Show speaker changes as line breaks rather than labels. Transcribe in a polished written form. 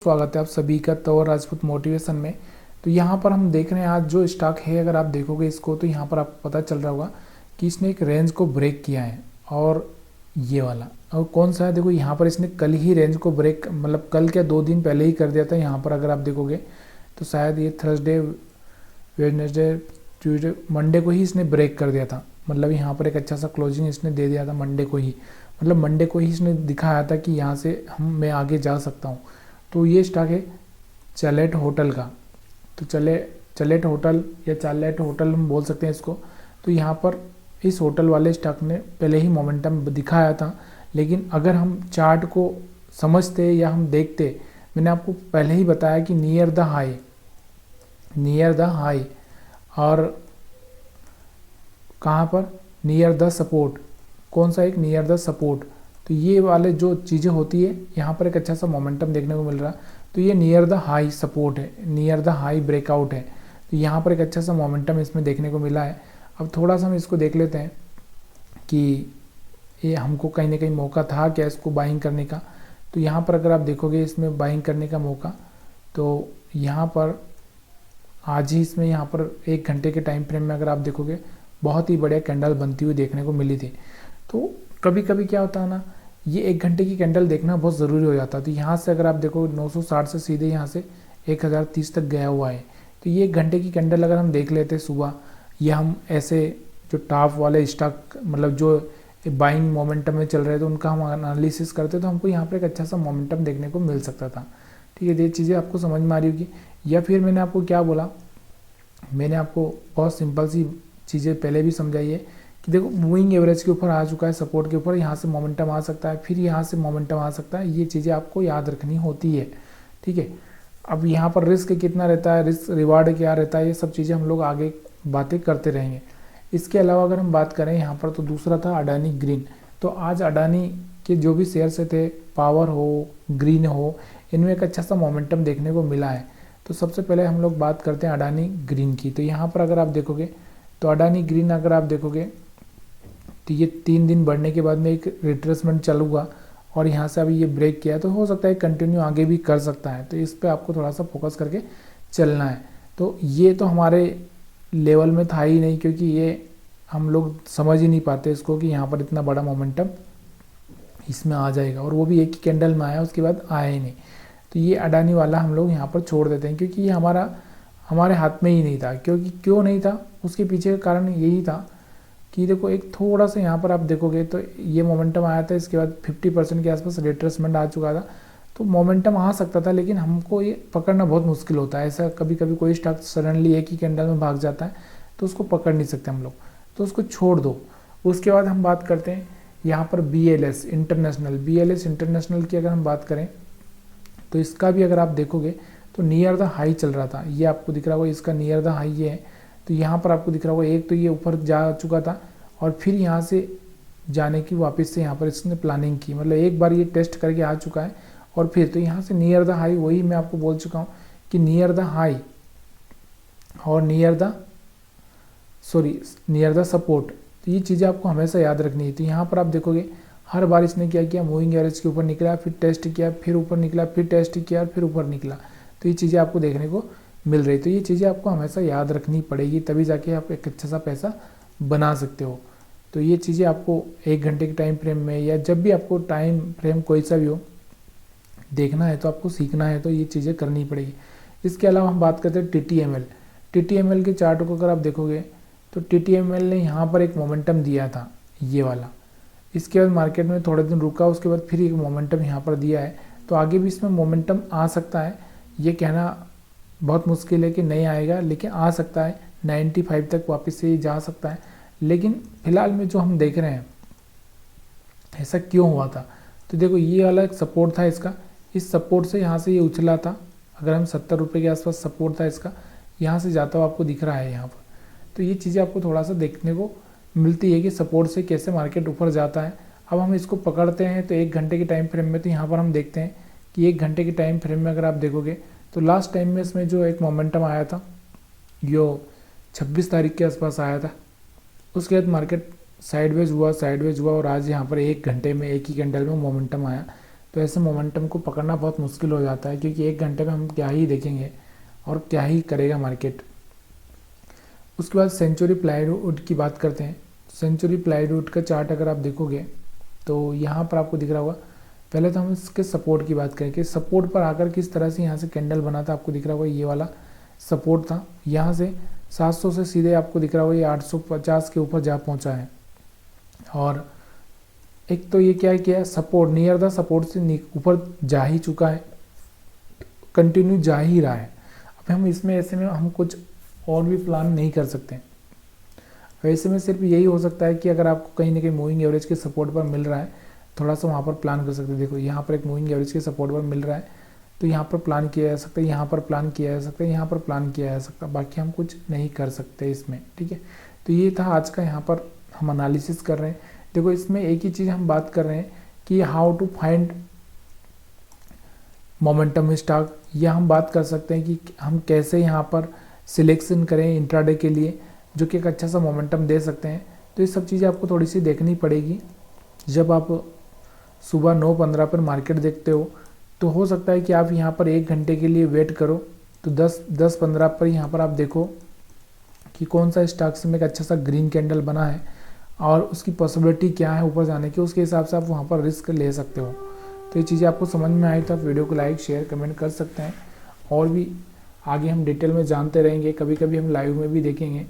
स्वागत है आप सभी का तौर राजपूत मोटिवेशन में। तो यहाँ पर हम देख रहे हैं आज जो स्टॉक है, अगर आप देखोगे इसको तो यहाँ पर आपको पता चल रहा होगा कि इसने एक रेंज को ब्रेक किया है। और ये वाला और कौन सा है, देखो यहाँ पर इसने कल ही रेंज को ब्रेक, मतलब कल क्या 2 दिन पहले ही कर दिया था। यहाँ पर अगर आप देखोगे तो शायद ये थर्सडे, वेडनेसडे, ट्यूसडे, मंडे को ही इसने ब्रेक कर दिया था। मतलब यहाँ पर एक अच्छा सा क्लोजिंग इसने दे दिया था मंडे को ही। मतलब मंडे को ही इसने दिखाया था कि यहाँ से मैं आगे जा सकता हूँ। तो ये स्टॉक है चैलेट होटल का। तो चैलेट होटल या चैलेट होटल हम बोल सकते हैं इसको। तो यहाँ पर इस होटल वाले स्टॉक ने पहले ही मोमेंटम दिखाया था, लेकिन अगर हम चार्ट को समझते या हम देखते, मैंने आपको पहले ही बताया कि नियर द हाई और कहाँ पर नियर द सपोर्ट, कौन सा एक नियर द सपोर्ट। तो ये वाले जो चीज़ें होती है, यहाँ पर एक अच्छा सा मोमेंटम देखने को मिल रहा है। तो ये नियर द हाई सपोर्ट है, नियर द हाई ब्रेकआउट है। तो यहाँ पर एक अच्छा सा मोमेंटम इसमें देखने को मिला है। अब थोड़ा सा हम इसको देख लेते हैं कि ये हमको कहीं ना कहीं मौका था क्या इसको बाइंग करने का। तो यहाँ पर अगर आप देखोगे इसमें बाइंग करने का मौका, तो यहाँ पर आज ही इसमें यहाँ पर 1 घंटे के टाइम फ्रेम में अगर आप देखोगे बहुत ही बढ़िया कैंडल बनती हुई देखने को मिली थी। तो कभी कभी क्या होता है ना, ये 1 घंटे की कैंडल देखना बहुत ज़रूरी हो जाता है। तो यहाँ से अगर आप देखो 960 से सीधे यहाँ से 1030 तक गया हुआ है। तो ये 1 घंटे की कैंडल अगर हम देख लेते सुबह, या हम ऐसे जो टॉप वाले स्टॉक मतलब जो बाइंग मोमेंटम में चल रहे थे उनका हम एनालिसिस करते तो हमको यहाँ पर एक अच्छा सा मोमेंटम देखने को मिल सकता था। ठीक है, ये चीज़ें आपको समझ में आ रही होगी। या फिर मैंने आपको क्या बोला, मैंने आपको बहुत सिंपल सी चीज़ें पहले भी समझाई है कि देखो मूविंग एवरेज के ऊपर आ चुका है, सपोर्ट के ऊपर, यहाँ से मोमेंटम आ सकता है, फिर यहाँ से मोमेंटम आ सकता है। ये चीज़ें आपको याद रखनी होती है। ठीक है, अब यहाँ पर रिस्क कितना रहता है, रिस्क रिवार्ड क्या रहता है, ये सब चीज़ें हम लोग आगे बातें करते रहेंगे। इसके अलावा अगर हम बात करें यहाँ पर, तो दूसरा था अडानी ग्रीन। तो आज अडानी के जो भी शेयर्स थे, पावर हो, ग्रीन हो, इनमें एक अच्छा सा मोमेंटम देखने को मिला है। तो सबसे पहले हम लोग बात करते हैं अडानी ग्रीन की। तो यहाँ पर अगर आप देखोगे तो अडानी ग्रीन अगर आप देखोगे तो ये 3 दिन बढ़ने के बाद में एक रिट्रेसमेंट चलूगा और यहाँ से अभी ये ब्रेक किया, तो हो सकता है कंटिन्यू आगे भी कर सकता है। तो इस पे आपको थोड़ा सा फोकस करके चलना है। तो ये तो हमारे लेवल में था ही नहीं, क्योंकि ये हम लोग समझ ही नहीं पाते इसको कि यहाँ पर इतना बड़ा मोमेंटम इसमें आ जाएगा, और वो भी एक ही कैंडल में आया, उसके बाद आया ही नहीं। तो ये अडानी वाला हम लोग यहाँ पर छोड़ देते हैं, क्योंकि ये हमारे हाथ में ही नहीं था। क्योंकि क्यों नहीं था, उसके पीछे का कारण यही था कि देखो एक थोड़ा सा यहाँ पर आप देखोगे तो ये मोमेंटम आया था, इसके बाद 50% के आसपास रिट्रेसमेंट आ चुका था। तो मोमेंटम आ सकता था, लेकिन हमको ये पकड़ना बहुत मुश्किल होता है। ऐसा कभी कभी कोई स्टॉक सडनली एक ही कैंडल में भाग जाता है, तो उसको पकड़ नहीं सकते हम लोग, तो उसको छोड़ दो। उसके बाद हम बात करते हैं यहाँ पर BLS इंटरनेशनल की अगर हम बात करें तो इसका भी अगर आप देखोगे तो नियर द हाई चल रहा था। ये आपको दिख रहा होगा, इसका नियर द हाई ये है। तो यहाँ पर आपको दिख रहा होगा, एक तो ये ऊपर जा चुका था और फिर यहाँ से जाने की वापस से यहाँ पर इसने प्लानिंग की, मतलब एक बार ये टेस्ट करके आ चुका है और फिर तो यहाँ से नियर द हाई, वही मैं आपको बोल चुका हूँ कि नियर द हाई और नियर द सपोर्ट। तो ये चीज़ें आपको हमेशा याद रखनी है। तो यहाँ पर आप देखोगे हर बार इसने क्या किया, मूविंग एवरेज के ऊपर निकला, फिर टेस्ट किया, फिर ऊपर निकला, फिर टेस्ट किया, फिर ऊपर निकला। तो ये चीज़ें आपको देखने को मिल रही। तो ये चीज़ें आपको हमेशा याद रखनी पड़ेगी, तभी जाके आप एक अच्छा सा पैसा बना सकते हो। तो ये चीज़ें आपको 1 घंटे के टाइम फ्रेम में, या जब भी आपको टाइम फ्रेम कोई सा भी हो देखना है, तो आपको सीखना है, तो ये चीज़ें करनी पड़ेगी। इसके अलावा हम बात करते हैं TTML के चार्ट को अगर आप देखोगे तो TTML ने यहाँ पर एक मोमेंटम दिया था, ये वाला। इसके बाद मार्केट में थोड़े दिन रुका, उसके बाद फिर एक मोमेंटम यहाँ पर दिया है। तो आगे भी इसमें मोमेंटम आ सकता है, ये कहना बहुत मुश्किल है कि नहीं आएगा, लेकिन आ सकता है। 95 तक वापस से जा सकता है। लेकिन फिलहाल में जो हम देख रहे हैं, ऐसा क्यों हुआ था, तो देखो ये वाला एक सपोर्ट था इसका, इस सपोर्ट से यहाँ से ये उछला था। अगर हम 70 रुपये के आसपास सपोर्ट था इसका, यहाँ से जाता हुआ आपको दिख रहा है यहाँ पर। तो ये चीज़ें आपको थोड़ा सा देखने को मिलती है कि सपोर्ट से कैसे मार्केट ऊपर जाता है। अब हम इसको पकड़ते हैं तो 1 घंटे के टाइम फ्रेम में, तो यहाँ पर हम देखते हैं कि 1 घंटे के टाइम फ्रेम में अगर आप देखोगे तो लास्ट टाइम में इसमें जो एक मोमेंटम आया था, जो 26 तारीख के आसपास आया था, उसके बाद मार्केट साइडवेज हुआ और आज यहाँ पर 1 घंटे में एक ही कैंडल में मोमेंटम आया। तो ऐसे मोमेंटम को पकड़ना बहुत मुश्किल हो जाता है, क्योंकि 1 घंटे में हम क्या ही देखेंगे और क्या ही करेगा मार्केट। उसके बाद सेंचुरी प्लाईवुड की बात करते हैं। सेंचुरी प्लाईवुड का चार्ट अगर आप देखोगे तो यहाँ पर आपको दिख रहा होगा। पहले तो हम इसके सपोर्ट की बात करें कि सपोर्ट पर आकर किस तरह से यहाँ से कैंडल बना था। आपको दिख रहा होगा ये वाला सपोर्ट था, यहाँ से 700 से सीधे आपको दिख रहा होगा ये 850 के ऊपर जा पहुँचा है। और एक तो ये क्या है, क्या सपोर्ट नियर द सपोर्ट से ऊपर जा ही चुका है, कंटिन्यू जा ही रहा है। अब हम इसमें ऐसे में हम कुछ और भी प्लान नहीं कर सकते। वैसे में सिर्फ यही हो सकता है कि अगर आपको कहीं ना कहीं मूविंग एवरेज के सपोर्ट पर मिल रहा है, थोड़ा सा वहाँ पर प्लान कर सकते हैं। देखो यहाँ पर एक मूविंग एवरेज के सपोर्ट पर मिल रहा है, तो यहाँ पर प्लान किया जा सकता है, यहाँ पर प्लान किया जा सकता है, यहाँ पर प्लान किया जा सकता है, बाकी हम कुछ नहीं कर सकते इसमें। ठीक है, तो ये था आज का यहाँ पर हम एनालिसिस कर रहे हैं। देखो इसमें एक ही चीज़ हम बात कर रहे हैं कि how to find momentum stock, या हम बात कर सकते हैं कि हम कैसे यहाँ पर सिलेक्शन करें इंट्राडे के लिए जो कि एक अच्छा सा मोमेंटम दे सकते हैं। तो ये सब चीज़ें आपको थोड़ी सी देखनी पड़ेगी। जब आप सुबह 9:15 पर मार्केट देखते हो तो हो सकता है कि आप यहाँ पर 1 घंटे के लिए वेट करो, तो 10:15 पर यहाँ पर आप देखो कि कौन सा स्टॉक में एक अच्छा सा ग्रीन कैंडल बना है और उसकी पॉसिबिलिटी क्या है ऊपर जाने की, उसके हिसाब से आप वहाँ पर रिस्क ले सकते हो। तो ये चीज़ें आपको समझ में आई तो आप वीडियो को लाइक शेयर कमेंट कर सकते हैं, और भी आगे हम डिटेल में जानते रहेंगे, कभी कभी हम लाइव में भी देखेंगे।